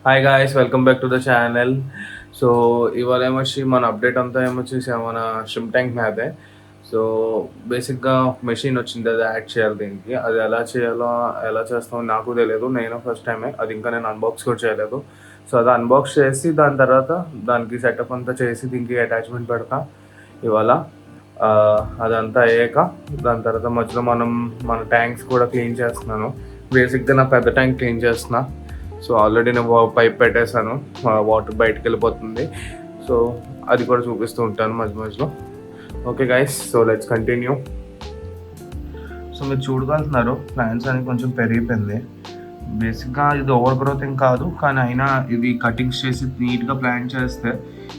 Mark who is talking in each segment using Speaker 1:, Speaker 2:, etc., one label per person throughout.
Speaker 1: Hi guys, welcome back to the channel. So ఇవాళ ఏమొచ్చి మన update అంతా ఏమొచ్చేసి మన షిమ్ ట్యాంక్ మ్యాదే. సో బేసిక్గా మెషిన్ వచ్చింది, అది యాడ్ చేయాలి దీనికి. అది ఎలా చేయాలో ఎలా చేస్తామో నాకు తెలియదు, నేను ఫస్ట్ టైమే అది, ఇంకా నేను అన్బాక్స్ కూడా చేయలేదు. సో అది అన్బాక్స్ చేసి దాని తర్వాత దానికి సెటప్ అంతా చేసి దీనికి అటాచ్మెంట్ పెడతా ఇవాళ. అదంతా అయ్యాక దాని తర్వాత మధ్యలో మన ట్యాంక్స్ కూడా క్లీన్ చేస్తున్నాను. బేసిక్గా నా పెద్ద ట్యాంక్ క్లీన్ చేస్తున్నా. సో ఆల్రెడీ నేను పైప్ పెట్టేశాను, వాటర్ బయటకు వెళ్ళిపోతుంది. సో అది కూడా చూపిస్తూ ఉంటాను మధ్య మధ్యలో. Okay guys, so let's continue. So మీరు చూడగలుగుతున్నారు, ప్లాంట్స్ అనేది కొంచెం పెరిగిపోయింది. బేసిక్గా ఇది ఓవర్ గ్రోత్ ఏం కాదు, కానీ అయినా ఇది కటింగ్స్ చేసి నీట్గా ప్లాంట్ చేస్తే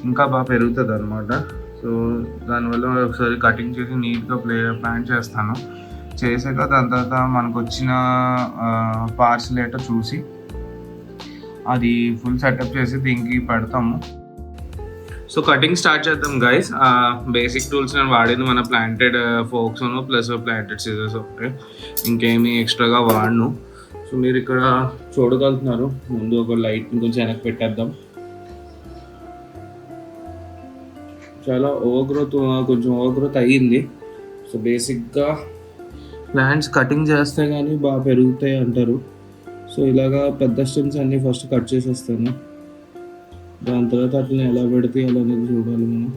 Speaker 1: ఇంకా బాగా పెరుగుతుంది అనమాట. సో దానివల్ల ఒకసారి కటింగ్ చేసి నీట్గా ప్లాంట్ చేస్తాను. చేసాక దాని తర్వాత మనకు వచ్చిన పార్సల్ ఏటో చూసి అది ఫుల్ సెటప్ చేసి దీనికి పెడతాము. సో కటింగ్ స్టార్ట్ చేద్దాం గైస్. బేసిక్ టూల్స్ నేను వాడింది మన planted folks plus planted scissors ఒకటి, ఇంకేమీ ఎక్స్ట్రాగా వాడను. సో మీరు ఇక్కడ చూడగలుగుతున్నారు, ముందు ఒక లైట్ని కొంచెం వెనక్కి పెట్టేద్దాం. చాలా కొంచెం ఓవర్ గ్రోత్ అయ్యింది. సో బేసిక్గా ప్లాంట్స్ కటింగ్ చేస్తే కానీ బాగా పెరుగుతాయి అంటారు. సో ఇలాగా పెద్ద స్టెమ్స్ అన్నీ ఫస్ట్ కట్ చేసేస్తాను. దాని తర్వాత అట్లా ఎలా పెడితే అలా అనేది చూడాలి మనం.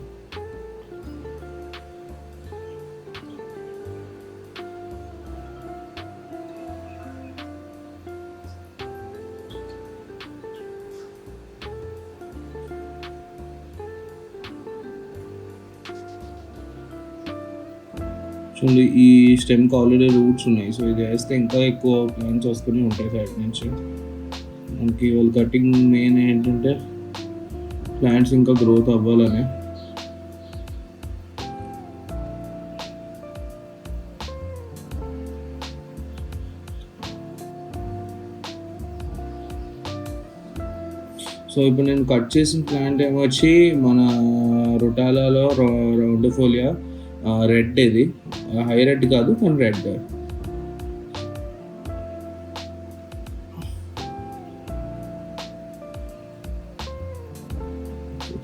Speaker 1: చూడండి, ఈ స్టెమ్కి ఆల్రెడీ రూట్స్ ఉన్నాయి. సో ఇది వేస్తే ఇంకా ఎక్కువ ప్లాంట్స్ వస్తూనే ఉంటాయి సైడ్ నుంచి. మనకి వాళ్ళ కటింగ్ మెయిన్ ఏంటంటే ప్లాంట్స్ ఇంకా గ్రోత్ అవ్వాలని. సో ఇప్పుడు నేను కట్ చేసిన ప్లాంట్ ఏమొచ్చి మన రొటాలాలో రౌండిఫోలియా రెడ్. ఇది హై రెడ్ కాదు, కానీ రెడ్.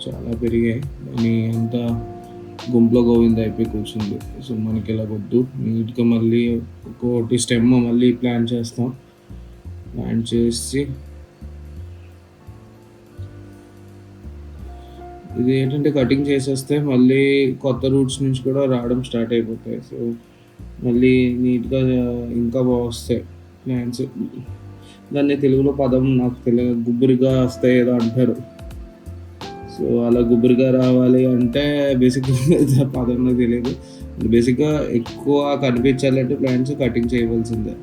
Speaker 1: చాలా పెరిగాయి, దాని అంతా గుంపులో గోవింద అయిపోయి కూర్చుంది. సో మనకి ఇలా వద్దు, నీట్గా మళ్ళీ ఒకటి స్టెమ్ మళ్ళీ ప్లాంట్ చేస్తాం. ప్లాంట్ చేసి ఇది ఏంటంటే కటింగ్ చేసేస్తే మళ్ళీ కొత్త రూట్స్ నుంచి కూడా రావడం స్టార్ట్ అయిపోతాయి. సో మళ్ళీ నీట్గా ఇంకా బాగా వస్తాయి ప్లాంట్స్. దాన్ని తెలుగులో పదం నాకు తెలియదు, గుబ్బురిగా వస్తాయి ఏదో అంటారు. సో అలా గుబురుగా రావాలి అంటే బేసిక్గా పదం నాకు తెలియదు. బేసిక్గా ఎక్కువ కనిపించాలంటే ప్లాంట్స్ కటింగ్ చేయవలసిందే.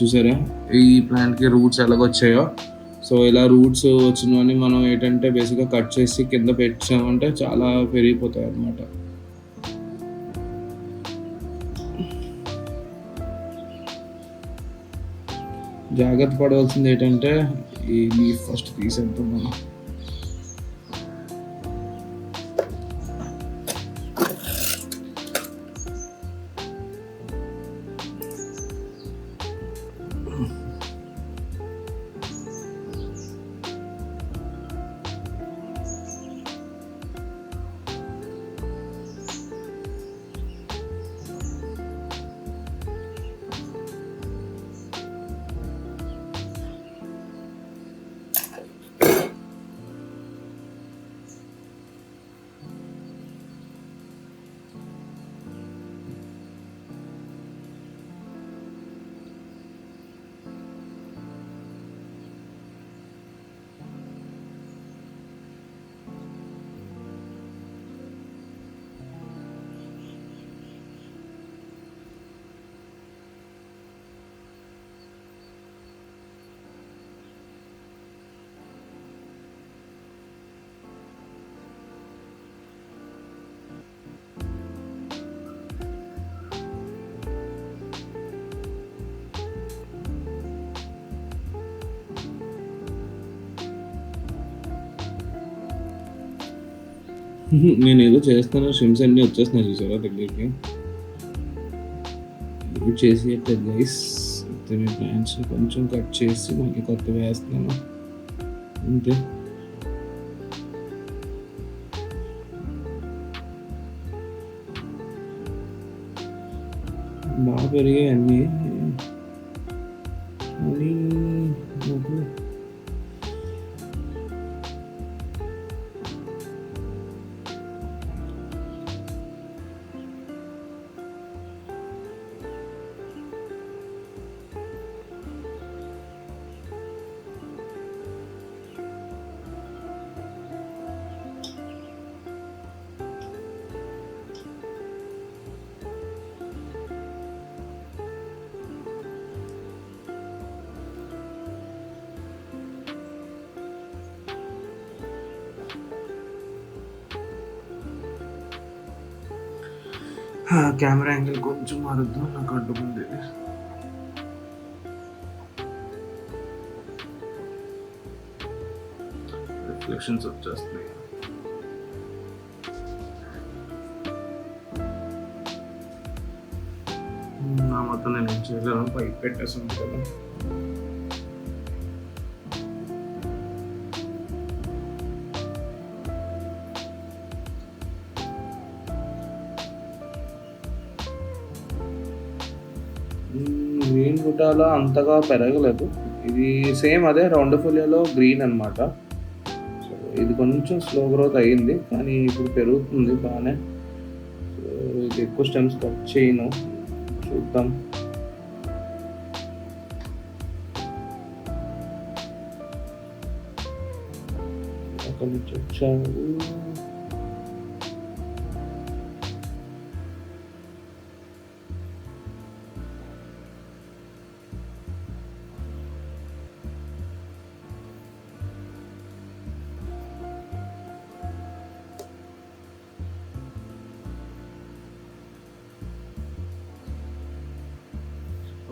Speaker 1: చూసారా ఈ ప్లాంట్కి రూట్స్ ఎలాగొచ్చాయో. సో ఇలా రూట్స్ వచ్చినవని మనం ఏంటంటే బేసిక్గా కట్ చేసి కింద పెట్టామంటే చాలా పెరిగిపోతాయి అన్నమాట. జాగ్రత్త పడవలసింది ఏంటంటే ఈ లీఫ్ ఫస్ట్ తీసేద్దాం మనం. నేను ఏదో చేస్తాను, స్ట్రిమ్స్ అన్నీ వచ్చేస్తున్నాయి చూసారా దగ్గరికి. చేసేయట్లేదు గైస్. ప్లాంట్స్ కొంచెం కట్ చేసి మళ్ళీ కొత్త వేస్తున్నాను అంతే. బాగా పెరిగాయి అన్నీ. కెమెరా యాంగిల్ కొంచెం మారుద్దాం, నాకు అడ్డుకుంది. రిఫ్లెక్షన్స్ వచ్చేస్తున్నాయి. నా మొత్తం నేను ఏం చేయలేను, పైకి పెట్టేసాను కదా. గ్రీన్ బుటాలో అంతగా పెరగలేదు. ఇది సేమ్ అదే రౌండ్ ఫోలియోలో గ్రీన్ అనమాట. సో ఇది కొంచెం స్లో గ్రోత్ అయ్యింది, కానీ ఇప్పుడు పెరుగుతుంది బాగానే. సో ఇది ఎక్కువ స్టెమ్స్ కట్ చేయను, చూద్దాం. అక్కడి నుంచి వచ్చావు.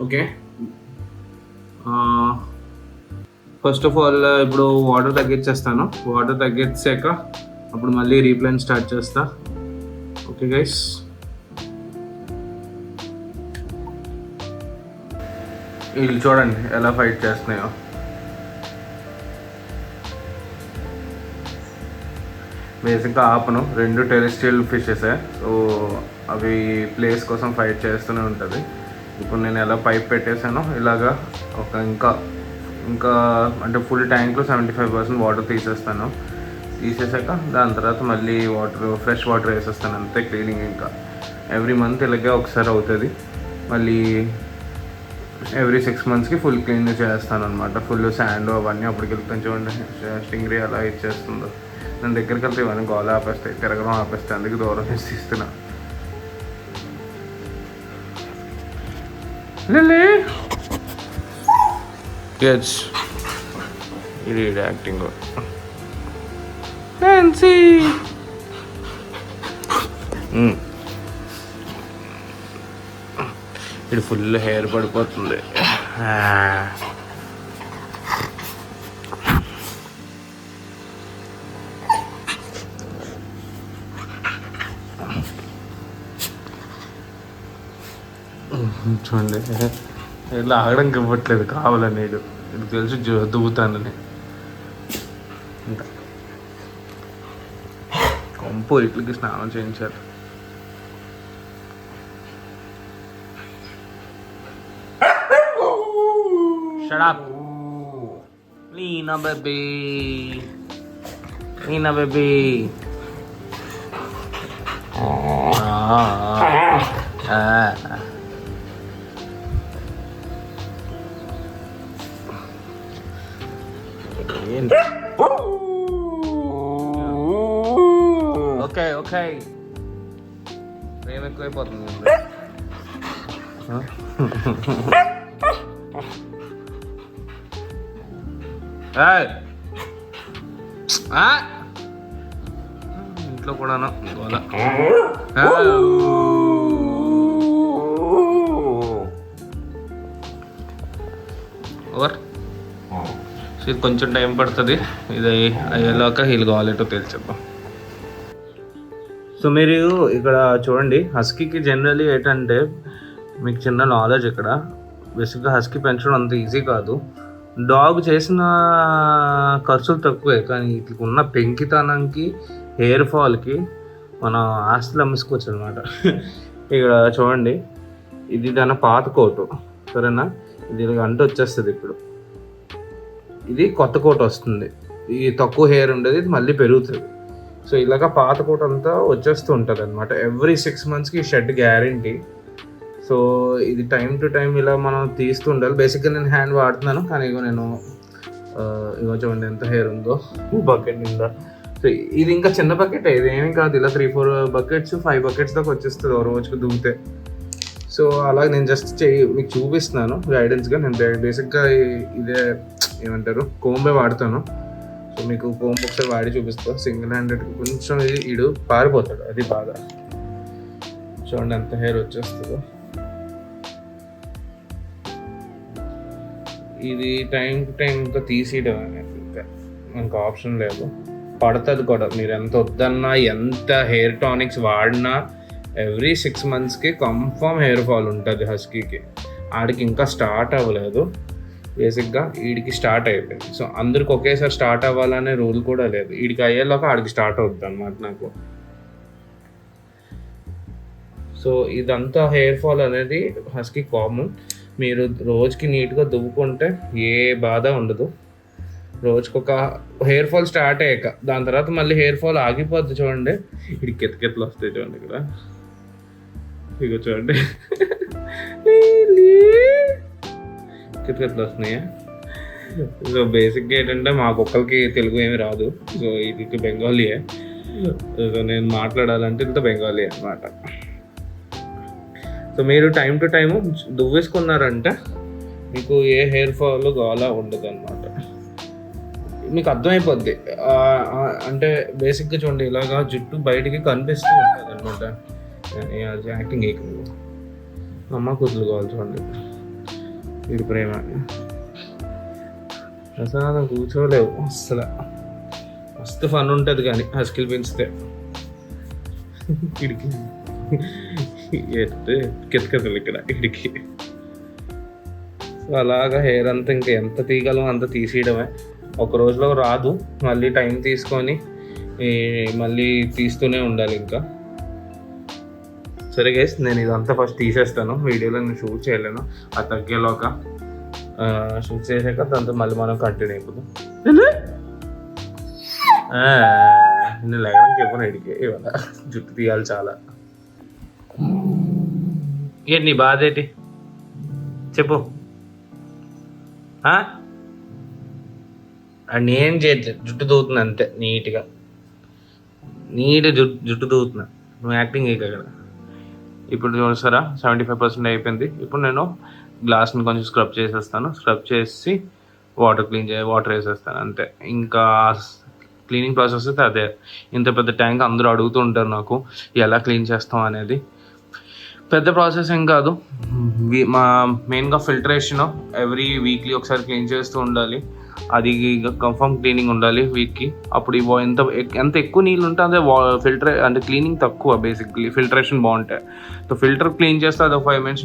Speaker 1: ఓకే, ఫస్ట్ ఆఫ్ ఆల్ ఇప్పుడు వాటర్ తగ్గించేస్తాను. వాటర్ తగ్గించాక అప్పుడు మళ్ళీ రీప్లాంట్ స్టార్ట్ చేస్తా. ఓకే గైస్, వీళ్ళు చూడండి ఎలా ఫైట్ చేస్తున్నాయో. బేసిక్గా ఆపను, 2 టెరెస్ట్రియల్ ఫిషెసే. సో అవి ప్లేస్ కోసం ఫైట్ చేస్తూనే ఉంటుంది. ఇప్పుడు నేను ఎలా పైప్ పెట్టేశానో ఇలాగా ఒక ఇంకా అంటే ఫుల్ ట్యాంక్లో 75% వాటర్ తీసేసాక దాని తర్వాత మళ్ళీ ఫ్రెష్ వాటర్ వేసేస్తాను అంతే. క్లీనింగ్ ఇంకా ఎవ్రీ మంత్ ఇలాగే ఒకసారి అవుతుంది. మళ్ళీ ఎవ్రీ 6 monthsకి ఫుల్ క్లీన్ చేస్తాను అనమాట. ఫుల్ శాండ్ అవన్నీ అప్పటికి వెళ్తాను. చూడండి స్టింగ్రీ ఎలా ఇచ్చేస్తుందో. నేను దగ్గరికి వెళ్తే ఇవన్నీ గోల ఆపేస్తాయి, తిరగడం ఆపేస్తాయి. అందుకే దూరం నుంచి తీస్తున్నా. Lily, yes, ఇది యాక్టింగ్. Nancy, ఇది ఫుల్ హెయిర్ పడిపోతుంది. చూడండి ఇట్లా ఆగడానికి ఇవ్వట్లేదు, కావాలని. ఇది తెలిసి దువ్వుతానని. ఇంకా కొంపు ఇట్లకి స్నానం చేయించారు. Shut up, Lina baby, Lina baby. Okay okay, ప్రేమ ఎక్కువైపోతుంది. ఇంట్లో కూడాను గోల. ఓవర్. ఇది కొంచెం టైం పడుతుంది. ఇది అయ్యేలాక వీళ్ళు కావాలేటో తెలిసేద్దాం. సో మీరు ఇక్కడ చూడండి, హస్కీకి జనరలీ ఏంటంటే మీకు చిన్న నాలెడ్జ్ ఇక్కడ, బేసిక్గా హస్కీ పెంచడం అంత ఈజీ కాదు. డాగ్ చేసిన ఖర్చులు తక్కువే, కానీ వీటికి ఉన్న పెంకితనంకి, హెయిర్ ఫాల్కి మనం ఆస్తులు అమ్మేసుకోవచ్చు అనమాట. ఇక్కడ చూడండి, ఇది దాని పాత కోటు, సరేనా? ఇది అంట వచ్చేస్తుంది. ఇప్పుడు ఇది కొత్త కోట్ వస్తుంది, ఈ తక్కువ హెయిర్ ఉండేది ఇది మళ్ళీ పెరుగుతుంది. సో ఇలాగ పాత కోట్ అంతా వచ్చేస్తూ ఉంటుంది అనమాట. ఎవ్రీ 6 monthsకి షెడ్ గ్యారంటీ. సో ఇది టైం టు టైం ఇలా మనం తీస్తూ ఉండాలి. బేసిక్గా నేను హ్యాండ్ వాడుతున్నాను, కానీ నేను ఇగో చూడండి ఎంత హెయిర్ ఉందో బకెట్ నిండా. సో ఇది ఇంకా చిన్న బకెట్, ఇది ఏమీ కాదు. ఇలా 3-4 buckets 5 buckets దాకా వచ్చేస్తుంది ఓ రోజుకి దువ్వుతే. సో అలాగే నేను జస్ట్ మీకు చూపిస్తున్నాను గైడెన్స్గా. నేను బేసిక్గా ఇదే ఏమంటారు కోంబే వాడతాను. సో మీకు కోంబ్ ఒకసారి వాడి చూపిస్తాను. సింగిల్ హ్యాండెడ్ కొంచెం ఇడు పారిపోతాడు, అది బాగా. చూడండి ఎంత హెయిర్ వచ్చేస్తుందో. ఇది టైం టు టైం ఇంకా తీసేయడం అనేది, ఇంకా మనకు ఆప్షన్ లేదు. పడుతుంది కూడా, మీరు ఎంత వద్దన్నా ఎంత హెయిర్ టానిక్స్ వాడినా ఎవ్రీ 6 monthsకి కన్ఫర్మ్ హెయిర్ ఫాల్ ఉంటుంది హస్కీకి. ఆడికి ఇంకా స్టార్ట్ అవ్వలేదు, బేసిక్గా వీడికి స్టార్ట్ అయిపోయింది. సో అందరికి ఒకేసారి స్టార్ట్ అవ్వాలనే రూల్ కూడా లేదు. వీడికి అయ్యేలోక ఆడికి స్టార్ట్ అవుతుంది అనమాట నాకు. సో ఇదంతా హెయిర్ ఫాల్ అనేది హస్కీ కామన్. మీరు రోజుకి నీట్గా దువ్వుకుంటే ఏ బాధ ఉండదు. రోజుకొక హెయిర్ ఫాల్ స్టార్ట్ అయ్యాక దాని తర్వాత మళ్ళీ హెయిర్ ఫాల్ ఆగిపోద్ది. చూడండి ఇది కెత్తకెత్తలు వస్తాయి, చూడండి ఇక్కడ ఇక చూడండి కెత్తకెత్తలు వస్తున్నాయా. సో బేసిక్గా ఏంటంటే మా కుక్కలకి తెలుగు ఏమి రాదు. సో ఇది బెంగాలీయే. సో నేను మాట్లాడాలంటే ఇంత బెంగాలీ అనమాట. సో మీరు టైం టు టైము దువ్వేసుకున్నారంటే మీకు ఏ హెయిర్ ఫాల్ కావాలా ఉండదు అనమాట. మీకు అర్థమైపోద్ది. అంటే బేసిక్గా చూడండి, ఇలాగా జుట్టు బయటికి కనిపిస్తూ ఉంటుంది అనమాట. యాక్టింగ్ అమ్మ కూతురు కావాలి చూడండి, వీడి ప్రేమ ప్రసాదం కూర్చోలేవు అసలు. మస్తు ఫన్ ఉంటుంది కానీ హస్కీలు పెంచితే. ఇడికి కెతకతలు ఇక్కడ ఇడికి. సో అలాగా హెయిర్ అంతా ఇంకా ఎంత తీయగలం అంత తీసేయడమే. ఒక రోజులో రాదు, మళ్ళీ టైం తీసుకొని మళ్ళీ తీస్తూనే ఉండాలి ఇంకా. సరే గైస్, నేను ఇదంతా ఫస్ట్ తీసేస్తాను. వీడియోలో నేను షూట్ చేయలేను, అది తగ్గేలోక షూట్ చేసాక దాంతో మళ్ళీ మనం కంటిన్యూ అయిపోతాం. నేను లేవడానికి చెప్పను ఇడికి, ఇవాళ జుట్టు తీయాలి చాలా. ఏంటి నీ బాధ ఏంటి చెప్పు. నేను చేయట్లేదు, జుట్టు దూవుతున్నా అంతే. నీట్గా జుట్టు దూవుతున్నా, నువ్వు యాక్టింగ్ అయ్యి కదా. ఇప్పుడు చూస్తారా 75% అయిపోయింది. ఇప్పుడు నేను గ్లాస్ని కొంచెం స్క్రబ్ చేసేస్తాను. స్క్రబ్ చేసి వాటర్ వేసేస్తాను అంతే. ఇంకా క్లీనింగ్ ప్రాసెస్ అయితే అదే. ఇంత పెద్ద ట్యాంక్ అందరూ అడుగుతూ ఉంటారు నాకు ఎలా క్లీన్ చేస్తాం అనేది. పెద్ద ప్రాసెస్ ఏం కాదు. మా మెయిన్గా ఫిల్టరేషన్ ఎవ్రీ వీక్లీ ఒకసారి క్లీన్ చేస్తూ ఉండాలి. అది కన్ఫర్మ్ క్లీనింగ్ ఉండాలి వీక్కి. అప్పుడు ఎంత ఎక్కువ నీళ్ళు ఉంటే అదే అంటే క్లీనింగ్ తక్కువ. బేసిక్లీ ఫిల్టరేషన్ బాగుంటాయి. సో ఫిల్టర్ క్లీన్ చేస్తే అది 5 minutes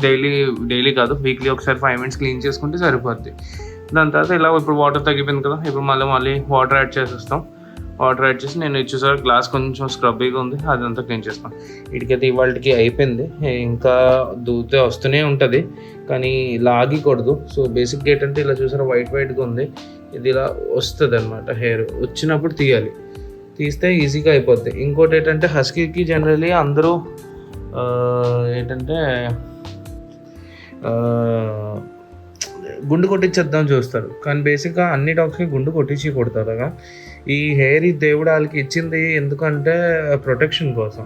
Speaker 1: డైలీ కాదు, వీక్లీ ఒకసారి 5 minutes క్లీన్ చేసుకుంటే సరిపోద్ది. దాని తర్వాత ఇలా ఇప్పుడు వాటర్ తగ్గిపోయింది కదా, ఇప్పుడు మళ్ళీ వాటర్ యాడ్ చేసేస్తాం. వాటర్ యాడ్ చేసి నేను ఇచ్చేసారి గ్లాస్ కొంచెం స్క్రబ్బీగా ఉంది, అదంతా క్లీన్ చేస్తాం. వీటికైతే ఇవాళకి అయిపోయింది. ఇంకా దూతే వస్తూనే ఉంటుంది, కానీ లాగకూడదు. సో బేసిక్గా ఏంటంటే ఇలా చూసారా వైట్గా ఉంది, ఇది ఇలా వస్తుంది అనమాట. హెయిర్ వచ్చినప్పుడు తీయాలి, తీస్తే ఈజీగా అయిపోద్ది. ఇంకోటి ఏంటంటే హస్కీకి జనరలీ అందరూ ఏంటంటే గుండు కొట్టించేద్దాం చూస్తారు, కానీ బేసిక్గా అన్ని డాగ్స్కి గుండు కొట్టించి కొడతారు కదా. ఈ హెయిర్ ఈ దేవుడు వాళ్ళకి ఇచ్చింది ఎందుకంటే ప్రొటెక్షన్ కోసం.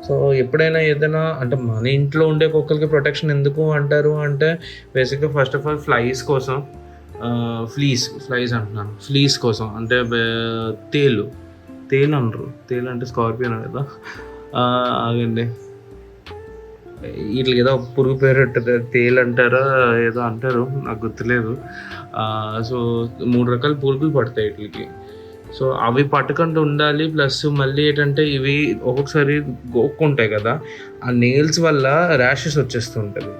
Speaker 1: సో ఎప్పుడైనా ఏదైనా అంటే మన ఇంట్లో ఉండే కుక్కలకి ప్రొటెక్షన్ ఎందుకు అంటారు అంటే బేసిక్గా ఫస్ట్ ఆఫ్ ఆల్ ఫ్లైస్ కోసం, ఫ్లీస్ కోసం. అంటే తేలు అనరు, తేలు అంటే స్కార్పియన్ కదా. ఆగండి, వీటికి ఏదో పురుగు పేరు తేలు అంటారా ఏదో అంటారు, నాకు గుర్తులేదు. సో 3 రకాల పురుగులు పడతాయి వీటికి. సో అవి పట్టకుండా ఉండాలి. ప్లస్ మళ్ళీ ఏంటంటే ఇవి ఒక్కొక్కసారి గోక్కుంటాయి కదా, ఆ నెయిల్స్ వల్ల ర్యాషెస్ వచ్చేస్తుంటుంది.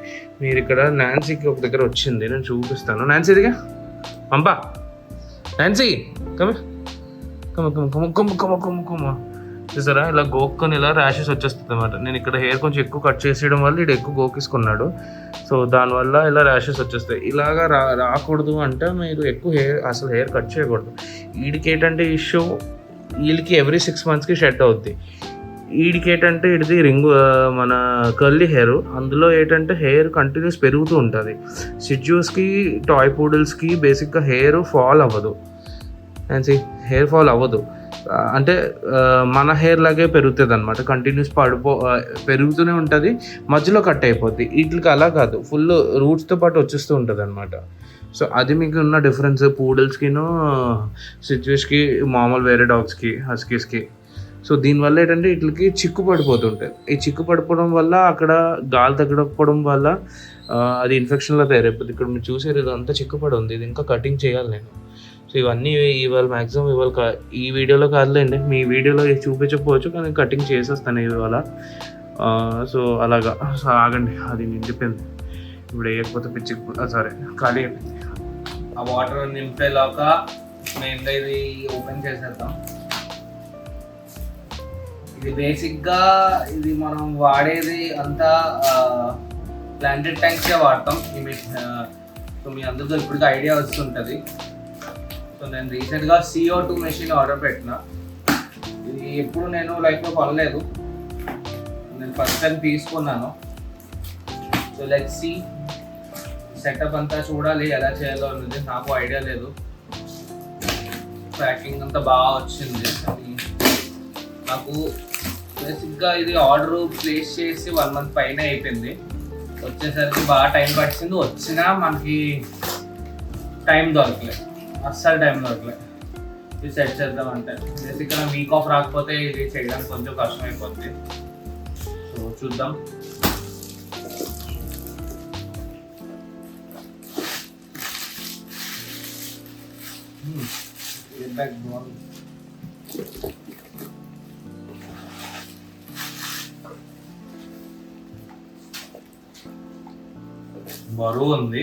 Speaker 1: మీరు ఇక్కడ నాన్సీకి ఒక దగ్గర వచ్చింది, నేను చూపిస్తాను. నాన్సీ ఇదిగా పంపా, నాన్సీ కమ కమ కమ కమ కమ కమ కమ కమ చూసారా, ఇలా గోక్కొని ఇలా ర్యాషెస్ వచ్చేస్తుంది అన్నమాట. నేను ఇక్కడ హెయిర్ కొంచెం ఎక్కువ కట్ చేసేయడం వల్ల ఇటు ఎక్కువ గోకేసుకున్నాడు. సో దానివల్ల ఇలా ర్యాషెస్ వచ్చేస్తాయి. ఇలాగా రాకూడదు అంటే మీరు ఎక్కువ హెయిర్ కట్ చేయకూడదు. వీడికి ఏంటంటే ఇష్యూ, వీళ్ళకి ఎవ్రీ 6 monthsకి షెడ్ అవుద్ది. వీడికి ఏంటంటే ఇది రింగ్ మన కర్లీ హెయిర్, అందులో ఏంటంటే హెయిర్ కంటిన్యూస్ పెరుగుతూ ఉంటుంది. సిడ్జూస్కి టాయ్ పూడిల్స్కి బేసిక్గా హెయిర్ ఫాల్ అవ్వదు, హెయిర్ ఫాల్ అవ్వదు. అంటే మన హెయిర్ లాగే పెరుగుతుంది అనమాట, కంటిన్యూస్ పెరుగుతూనే ఉంటుంది, మధ్యలో కట్ అయిపోద్ది. వీటికి అలా కాదు, ఫుల్ రూట్స్తో పాటు వచ్చేస్తూ ఉంటుంది అనమాట. సో అది మీకు ఉన్న డిఫరెన్స్ పూడల్స్కిను సిచ్యువేషన్కి, మామూలు వేరే డాగ్స్కి, హస్కీస్కి. సో దీనివల్ల ఏంటంటే వీటికి చిక్కు పడిపోతుంటుంది. ఈ చిక్కు పడిపోవడం వల్ల అక్కడ గాలి తగ్గకపోవడం వల్ల అది ఇన్ఫెక్షన్లో తయారైపోతుంది. ఇక్కడ మీరు చూసేది ఇదంతా చిక్కుపడి ఉంది, ఇది ఇంకా కటింగ్ చేయాలి నేను. సో ఇవన్నీ ఇవాళ మ్యాక్సిమం ఇవాళ ఈ వీడియోలో కాదులేండి, మీ వీడియోలో చూపించకపోవచ్చు, కానీ కటింగ్ చేసేస్తాను ఇవాళ. సో అలాగా. సో ఆగండి, అది నిండిపోయింది, ఇప్పుడు వేయకపోతే పిచ్చి సారీ ఖాళీ అయిపోయింది. ఆ వాటర్ నింపేలాగా మెయిన్గా ఇది ఓపెన్ చేసేద్దాం. ఇది బేసిక్గా ఇది మనం వాడేది అంతా ప్లాంటెడ్ ట్యాంక్స్గా వాడతాం. సో మీ అందరితో ఇప్పటికీ ఐడియా వస్తుంటుంది. సో నేను రీసెంట్గా CO2 మెషిన్ ఆర్డర్ పెట్టిన. ఇది ఎప్పుడు నేను లైఫ్లో కొనలేదు, నేను ఫస్ట్ టైం తీసుకున్నాను. సో లెట్స్ సీ, సెటప్ అంతా చూడాలి ఎలా చేయాలో అనేది, నాకు ఐడియా లేదు. ప్యాకింగ్ అంతా బాగా వచ్చింది. నాకు బేసిక్గా ఇది ఆర్డర్ ప్లేస్ చేసి 1 month పైన అయిపోయింది. వచ్చేసరికి బాగా టైం పట్టింది. వచ్చినా మనకి టైం దొరకలేదు, అస్సలు టైం దొరకలేదు. ఇది సెట్ చేద్దామంటే బేసిక్గా వీక్ ఆఫ్ రాకపోతే ఇది చేయడానికి కొంచెం కష్టం అయిపోద్ది. సో చూద్దాం. బరువు ఉంది,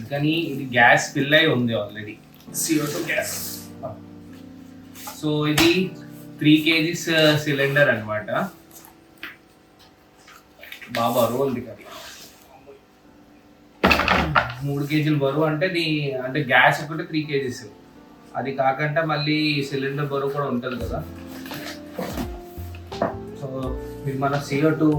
Speaker 1: కానీ ఇది గ్యాస్ ఫిల్ అయి ఉంది ఆల్రెడీ, CO2 గ్యాస్. సో ఇది 3 kgs సిలిండర్ అనమాట. బాగా బరువు ఉంది కదా, 3 kg బరువు అంటే అంటే గ్యాస్ ఒకటి 3 kgs, అది కాకుండా మళ్ళీ సిలిండర్ బరువు కూడా ఉంటుంది కదా. సో ఇది మన CO2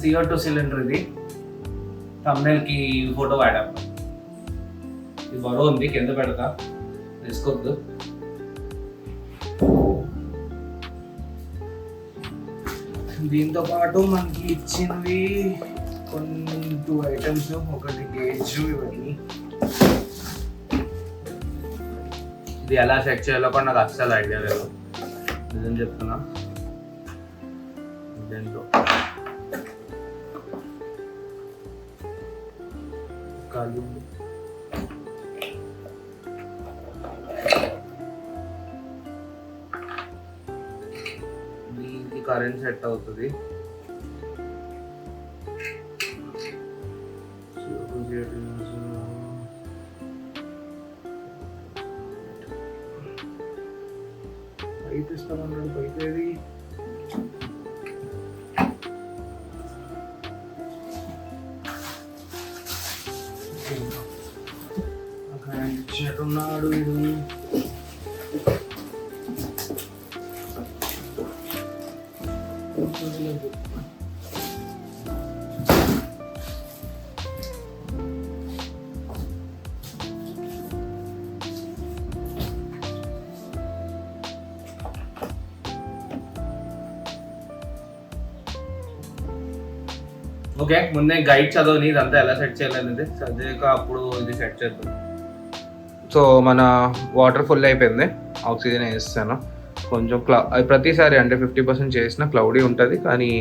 Speaker 1: CO2 సిలిండర్. ఇది థంబ్నెయిల్కి ఫోటో వాడాము. ఇది బరువు ఉంది, కింద పెడతా, వేసుకోవద్దు. దీంతో పాటు మనకి ఇచ్చినవి కొన్ని 2 items, ఒకటి గేజ్. ఇవన్నీ ఇది ఎలా సెట్ చేయాలో కూడా నాకు అస్సలు ఐడియా లేదు, నిజం చెప్తున్నా. దీంట్లో దీనికి కరెంట్ సెట్ అవుతుంది. పైపు ఇస్తామన్నాడు, పైపు ఏది? ఇచ్చినట్టున్నాడు వీడు. ఓకే, ముందే గైడ్ చదవని ఇదంతా ఎలా సెట్ చేయాలనేది, చదివాక అప్పుడు ఇది సెట్ చేద్దాం. సో మన వాటర్ ఫుల్ అయిపోయింది, ఆక్సిజన్ వేస్తాను. కొంచెం ప్రతిసారి అంటే 50% చేసిన క్లౌడీ ఉంటుంది, కానీ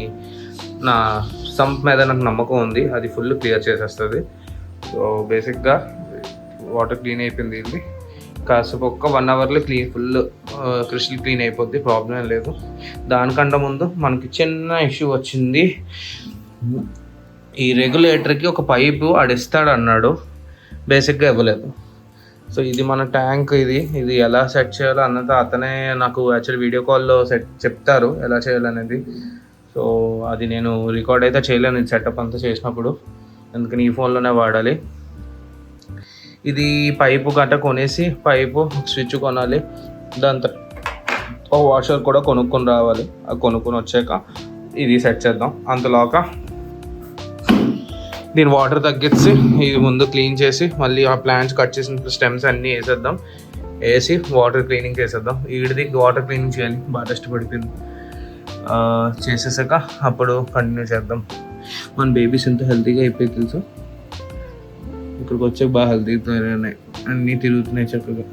Speaker 1: నా సంప్ మీద నాకు నమ్మకం ఉంది, అది ఫుల్ క్లియర్ చేసేస్తుంది. సో బేసిక్గా వాటర్ క్లీన్ అయిపోయింది. ఇది కాసేపు ఒక్క 1 అవర్లో ఫుల్ క్రిస్టల్ క్లీన్ అయిపోద్ది, ప్రాబ్లం లేదు. దానికంటే ముందు మనకి చిన్న ఇష్యూ వచ్చింది. ఈ రెగ్యులేటర్కి ఒక పైపు ఆడిస్తాడు అన్నాడు, బేసిక్గా ఇవ్వలేదు. సో ఇది మన ట్యాంక్, ఇది ఎలా సెట్ చేయాలో అన్నది అతనే నాకు యాక్చువల్ వీడియో కాల్లో చెప్తారు ఎలా చేయాలనేది. సో అది నేను రికార్డ్ అయితే చేయలేను, ఇది సెటప్ అంతా చేసినప్పుడు, అందుకని ఈ ఫోన్లోనే వాడాలి. ఇది పైపు గట్ట కొనేసి పైపు స్విచ్ కొనాలి, దాంతో వాషర్ కూడా కొనుక్కొని రావాలి. అది కొనుక్కొని వచ్చాక ఇది సెట్ చేద్దాం. అంతలోక దీని వాటర్ తగ్గించి ఇది ముందు క్లీన్ చేసి మళ్ళీ ఆ ప్లాంట్స్ కట్ చేసిన స్టెమ్స్ అన్నీ వేసేద్దాం, వేసి వాటర్ క్లీనింగ్ చేసేద్దాం. వీడిది వాటర్ క్లీనింగ్ చేయాలి, బాగా డస్ట్ పడిపోయింది. చేసేసాక అప్పుడు కంటిన్యూ చేద్దాం. మన బేబీస్ ఎంత హెల్తీగా అయిపోయి తెలుసు, ఇక్కడికి వచ్చాక బాగా హెల్తీ తయారన్నాయి, అన్నీ తిరుగుతున్నాయి చక్కగా.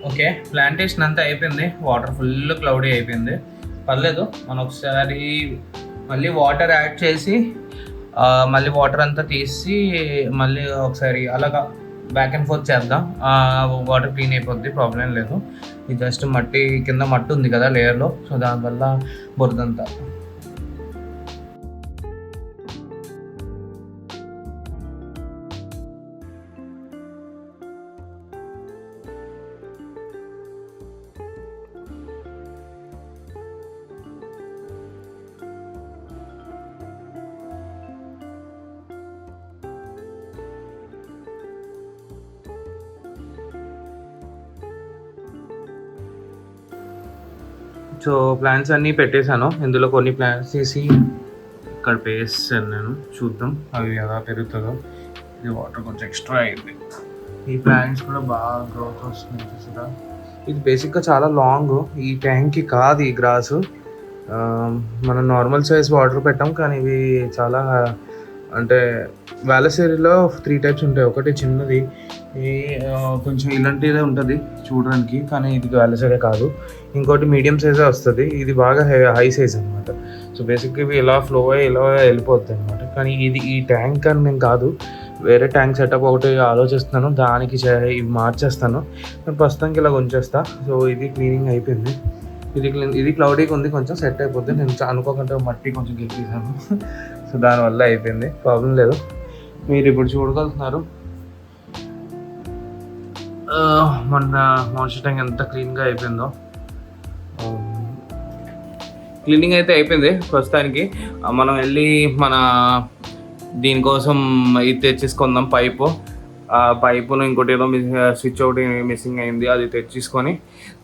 Speaker 1: ఓకే, ప్లాంటేషన్ అంతా అయిపోయింది, వాటర్ ఫుల్ క్లౌడీ అయిపోయింది. పర్లేదు, మనం ఒకసారి మళ్ళీ వాటర్ యాడ్ చేసి మళ్ళీ వాటర్ అంతా తీసి మళ్ళీ ఒకసారి అలాగా బ్యాక్ అండ్ ఫోర్త్ చేద్దాం. వాటర్ క్లీన్ అయిపోద్ది, ప్రాబ్లం లేదు. ఇది జస్ట్ మట్టి కింద మట్టి ఉంది కదా లేయర్లో, సో దానివల్ల బురదంతా. సో ప్లాంట్స్ అన్నీ పెట్టేశాను, ఇందులో కొన్ని ప్లాంట్స్ తీసి ఇక్కడ వేసాను నేను, చూద్దాం అవి ఎలా పెరుగుతుందో. ఇది వాటర్ కొంచెం ఎక్స్ట్రా అయింది. ఈ ప్లాంట్స్ కూడా బాగా గ్రోత్ వస్తున్నాయి చూసారా. ఇది బేసిక్గా చాలా లాంగ్, ఈ ట్యాంక్కి కాదు ఈ గ్రాసు. మనం నార్మల్ సైజ్ వాటర్ పెట్టాం, కానీ ఇవి చాలా అంటే వాలసేరీలో 3 టైప్స్ ఉంటాయి. ఒకటి చిన్నది, కొంచెం ఇలాంటిదే ఉంటుంది చూడడానికి, కానీ ఇది వాలసేరీ కాదు. ఇంకోటి మీడియం సైజే వస్తుంది, ఇది బాగా హై సైజ్ అనమాట. సో బేసిక్గా ఇవి ఇలా ఫ్లో అయ్యి ఇలా వెళ్ళిపోద్ది అనమాట. కానీ ఇది ఈ ట్యాంక్ అని నేను కాదు, వేరే ట్యాంక్ సెటప్ ఒకటి ఆలోచిస్తున్నాను, దానికి ఇవి మార్చేస్తాను. నేను ప్రస్తుతానికి ఇలా ఉంచేస్తా. సో ఇది క్లీనింగ్ అయిపోయింది. ఇది క్లౌడీగా ఉంది, కొంచెం సెట్ అయిపోద్ది. నేను అనుకోకుండా మట్టి కొంచెం గెలిచేసాను, సో దానివల్ల అయిపోయింది, ప్రాబ్లం లేదు. మీరు ఇప్పుడు చూడగలుగుతున్నారు మన మాన్స్టర్ ట్యాంక్ ఎంత క్లీన్గా అయిపోయిందో. క్లీనింగ్ అయితే అయిపోయింది ప్రస్తుతానికి. మనం వెళ్ళి మన దీనికోసం ఇది తెచ్చేసుకుందాం పైపు. ఆ పైపును ఇంకోటి ఏదో స్విచ్ ఒకటి మిస్సింగ్ అయింది, అది తెచ్చేసుకొని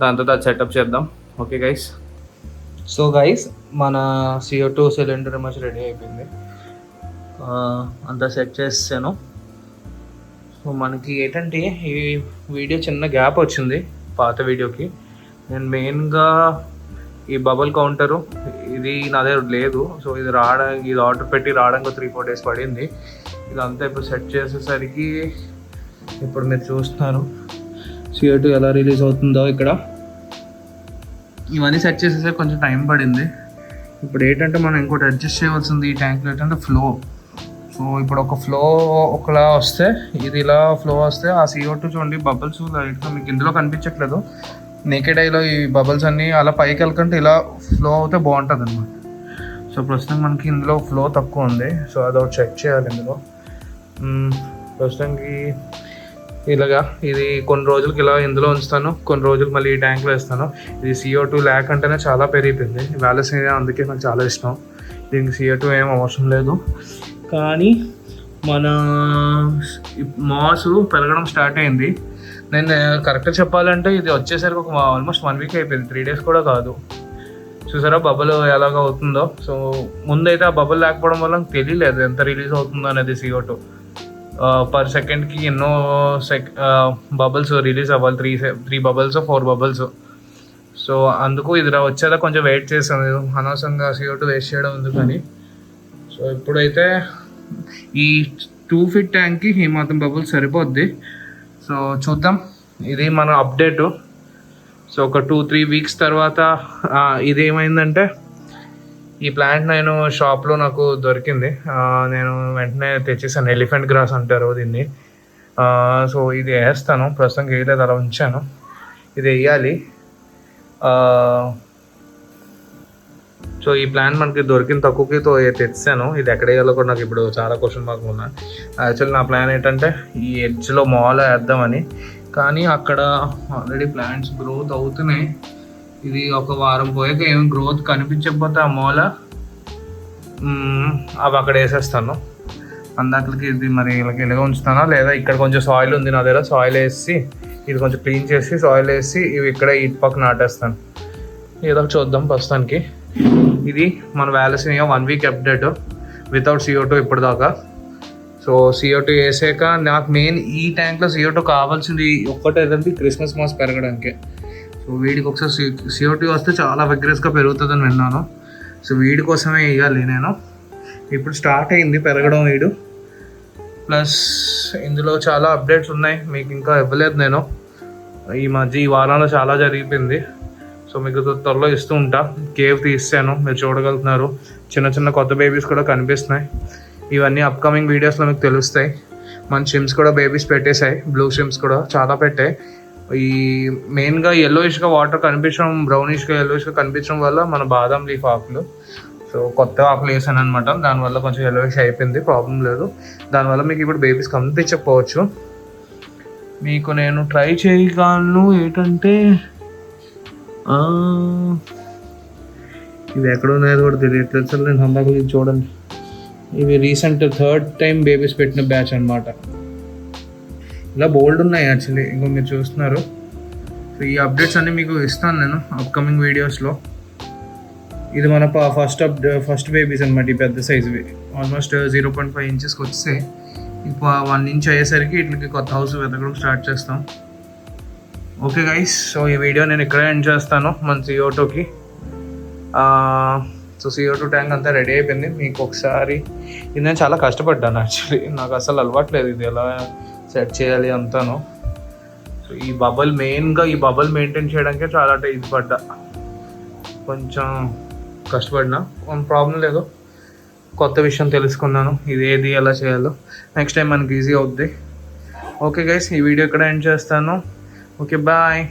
Speaker 1: దాంతో అది సెటప్ చేద్దాం. ఓకే గైస్, సో గైస్ మన CO2 సిలిండర్ మచ్ రెడీ అయిపోయింది, అంతా సెట్ చేసాను. సో మనకి ఏంటంటే ఈ వీడియో చిన్న గ్యాప్ వచ్చింది, పాత వీడియోకి. నేను మెయిన్గా ఈ బబుల్ కౌంటరు ఇది నా దగ్గర లేదు. సో ఇది ఆర్డర్ పెట్టి రావడానికి 3-4 days పడింది. ఇదంతా ఇప్పుడు సెట్ చేసేసరికి ఇప్పుడు మీరు చూస్తున్నారు CO2 ఎలా రిలీజ్ అవుతుందో ఇక్కడ. ఇవన్నీ సెట్ చేసేసరికి కొంచెం టైం పడింది. ఇప్పుడు ఏంటంటే మనం ఇంకోటి అడ్జస్ట్ చేయవలసింది ఈ ట్యాంక్లో ఏంటంటే ఫ్లో. సో ఇప్పుడు ఒక ఫ్లో ఒకలా వస్తే ఇది ఇలా ఫ్లో వస్తే ఆ CO2 చూడండి బబుల్స్ లైట్గా మీకు ఇందులో కనిపించట్లేదు. నేకెడ్ ఐలో ఈ బబుల్స్ అన్నీ అలా పైకి వెళ్ళకంటే ఇలా ఫ్లో అవుతే బాగుంటుంది అనమాట. సో ప్రస్తుతం మనకి ఇందులో ఫ్లో తక్కువ ఉంది. సో అదొకటి చెక్ చేయాలి ఇందులో. ప్రస్తుతానికి ఇలాగా ఇది కొన్ని రోజులకి ఇలా ఇందులో ఉంచుతాను, కొన్ని రోజులు మళ్ళీ ఈ ట్యాంక్లో వేస్తాను. ఇది CO2 లేకంటేనే చాలా పెరిగిపోయింది. వ్యాలెస్ అందుకే నాకు చాలా ఇష్టం. దీనికి CO2 ఏం అవసరం లేదు. కానీ మన మాస్ పెరగడం స్టార్ట్ అయింది. నేను కరెక్ట్గా చెప్పాలంటే ఇది వచ్చేసరికి ఒక ఆల్మోస్ట్ 1 week అయిపోయింది, 3 days కూడా కాదు. చూసారా బబుల్ ఎలాగ అవుతుందో. సో ముందైతే ఆ బబుల్ లేకపోవడం వల్ల తెలియలేదు ఎంత రిలీజ్ అవుతుందో అనేది. CO2 per సెకండ్కి ఎన్నో బబుల్స్ రిలీజ్ అవ్వాలి, 3 bubbles 4 bubbles. సో అందుకు ఇది వచ్చేదా కొంచెం వెయిట్ చేశాను, అనవసరంగా CO2 వేస్ట్ చేయడం ఎందుకని. సో ఇప్పుడైతే ఈ 2 feet ట్యాంక్కి ఈ మాత్రం బబుల్స్ సరిపోద్ది. సో చూద్దాం, ఇది మన అప్డేటు. సో ఒక 2-3 weeks తర్వాత ఇది ఏమైందంటే ఈ ప్లాంట్ నేను షాప్లో నాకు దొరికింది. నేను వెంటనే తెచ్చేసాను. ఎలిఫెంట్ గ్రాస్ అంటారు దీన్ని. సో ఇది వేస్తాను, ప్రస్తుతం వేయలేదు, అలా ఉంచాను. ఇది వేయాలి. సో ఈ ప్లాన్ మనకి దొరికిన తక్కువకి తెచ్చాను. ఇది ఎక్కడ వేయాలో కూడా నాకు ఇప్పుడు చాలా క్వశ్చన్ మార్క్ ఉన్నాయి. యాక్చువల్లీ నా ప్లాన్ ఏంటంటే ఈ ఎడ్జ్లో మాల్ వేద్దామని, కానీ అక్కడ ఆల్రెడీ ప్లాంట్స్ గ్రోత్ అవుతున్నాయి. ఇది ఒక వారం పోయాక ఏం గ్రోత్ కనిపించకపోతే ఆ మూల అవి అక్కడ వేసేస్తాను. అందాకలకి ఇది మరి వీళ్ళకి ఇలాగ ఉంచుతానా లేదా ఇక్కడ కొంచెం సాయిల్ ఉంది నా దగ్గర, సాయిల్ వేసి ఇది కొంచెం క్లీన్ చేసి సాయిల్ వేసి ఇవి ఇక్కడ ఇటు పక్క నాటేస్తాను. ఏదో చూద్దాం. ప్రస్తుతానికి ఇది మన వ్యాలెసినియా 1 week అప్డేట్ వితౌట్ CO2 ఇప్పటిదాకా. సో CO2 వేసాక నాకు మెయిన్ ఈ ట్యాంక్లో CO2 కావాల్సింది ఒక్కటే ఏదంటే క్రిస్మస్ మాస్ పెరగడానికి. సో వీడికి ఒకసారి CO2 వస్తే చాలా విగ్రెస్గా పెరుగుతుందని విన్నాను. సో వీడి కోసమే వేయాలి నేను. ఇప్పుడు స్టార్ట్ అయింది పెరగడం వీడు. ప్లస్ ఇందులో చాలా అప్డేట్స్ ఉన్నాయి, మీకు ఇంకా ఇవ్వలేదు నేను. ఈ వారంలో చాలా జరిగిపోయింది. సో మీకు త్వరలో ఇస్తూ ఉంటా. కేవ్ తీసాను, మీరు చూడగలుగుతున్నారు. చిన్న చిన్న కొత్త బేబీస్ కూడా కనిపిస్తున్నాయి. ఇవన్నీ అప్కమింగ్ వీడియోస్లో మీకు తెలుస్తాయి. మన షిమ్స్ కూడా బేబీస్ పెట్టేశాయి, బ్లూ షిమ్స్ కూడా చాలా పెట్టాయి. ఈ మెయిన్గా yellowish-గా వాటర్ కనిపించడం, బ్రౌనిష్గా yellowish-గా కనిపించడం వల్ల మన బాదం లీఫ్ ఆకులు, సో కొత్త ఆకులు వేసాను అనమాట. దానివల్ల కొంచెం yellowish అయిపోయింది, ప్రాబ్లం లేదు. దానివల్ల మీకు ఇప్పుడు బేబీస్ కనిపించకపోవచ్చు. మీకు నేను ట్రై చేయగలను ఏంటంటే ఇవి ఎక్కడ ఉన్నాయో కూడా తెలియట్లేదు. సార్ నేను అందాక చూడండి, ఇవి రీసెంట్ 3rd time బేబీస్ పెట్టిన బ్యాచ్ అనమాట. ఇలా బోల్డ్ ఉన్నాయి యాక్చువల్లీ, ఇంకో మీరు చూస్తున్నారు. సో ఈ అప్డేట్స్ అన్నీ మీకు ఇస్తాను నేను అప్కమింగ్ వీడియోస్లో. ఇది మన ఫస్ట్ బేబీస్ అనమాట. ఈ పెద్ద సైజువి ఆల్మోస్ట్ 0.5 inchesకి వస్తే ఇప్పుడు 1 inch అయ్యేసరికి వీటికి కొత్త హౌస్ వెతకడం స్టార్ట్ చేస్తాం. ఓకే గైస్, సో ఈ వీడియో నేను ఇక్కడే ఎండ్ చేస్తాను మన CO2కి. సో CO2 ట్యాంక్ అంతా రెడీ అయిపోయింది. మీకు ఒకసారి ఇది నేను చాలా కష్టపడ్డాను యాక్చువల్లీ, నాకు అసలు అలవాట్లేదు ఇది ఎలా సెట్ చేయాలి అంతాను. సో ఈ బబుల్ మెయిన్గా ఈ బబుల్ మెయింటైన్ చేయడానికే చాలా ఇది పడ్డా, కొంచెం కష్టపడినా. ప్రాబ్లం లేదు, కొత్త విషయం తెలుసుకున్నాను ఇది ఏది ఎలా చేయాలో. నెక్స్ట్ టైం మనకి ఈజీ అవుద్ది. ఓకే గైస్, ఈ వీడియో ఇక్కడ ఎండ్ చేస్తాను. Okay bye.